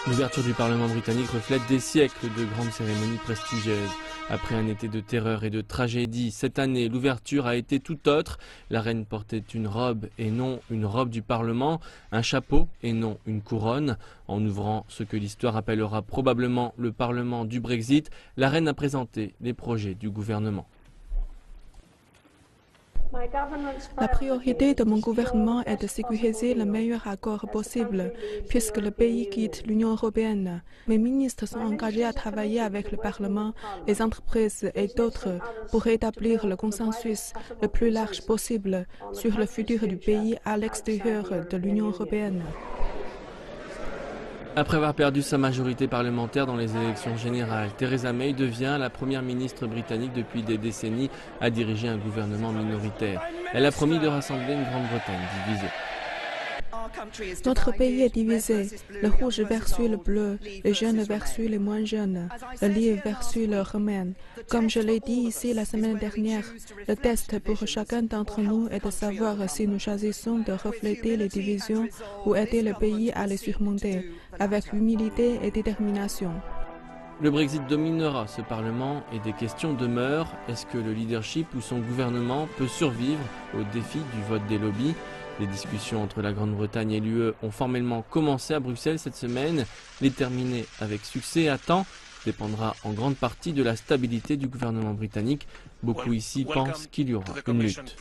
L'ouverture du Parlement britannique reflète des siècles de grandes cérémonies prestigieuses. Après un été de terreur et de tragédie, cette année, l'ouverture a été tout autre. La reine portait une robe et non une robe du Parlement, un chapeau et non une couronne. En ouvrant ce que l'histoire appellera probablement le Parlement du Brexit, la reine a présenté les projets du gouvernement. La priorité de mon gouvernement est de sécuriser le meilleur accord possible, puisque le pays quitte l'Union européenne. Mes ministres sont engagés à travailler avec le Parlement, les entreprises et d'autres pour établir le consensus le plus large possible sur le futur du pays à l'extérieur de l'Union européenne. Après avoir perdu sa majorité parlementaire dans les élections générales, Theresa May devient la première ministre britannique depuis des décennies à diriger un gouvernement minoritaire. Elle a promis de rassembler une Grande-Bretagne divisée. Notre pays est divisé, le rouge versus le bleu, les jeunes versus les moins jeunes, le livre versus le romain. Comme je l'ai dit ici la semaine dernière, le test pour chacun d'entre nous est de savoir si nous choisissons de refléter les divisions ou aider le pays à les surmonter, avec humilité et détermination. Le Brexit dominera ce Parlement et des questions demeurent. Est-ce que le leadership ou son gouvernement peut survivre au défi du vote des lobbies ? Les discussions entre la Grande-Bretagne et l'UE ont formellement commencé à Bruxelles cette semaine. Les terminer avec succès à temps dépendra en grande partie de la stabilité du gouvernement britannique. Beaucoup ici pensent qu'il y aura une lutte.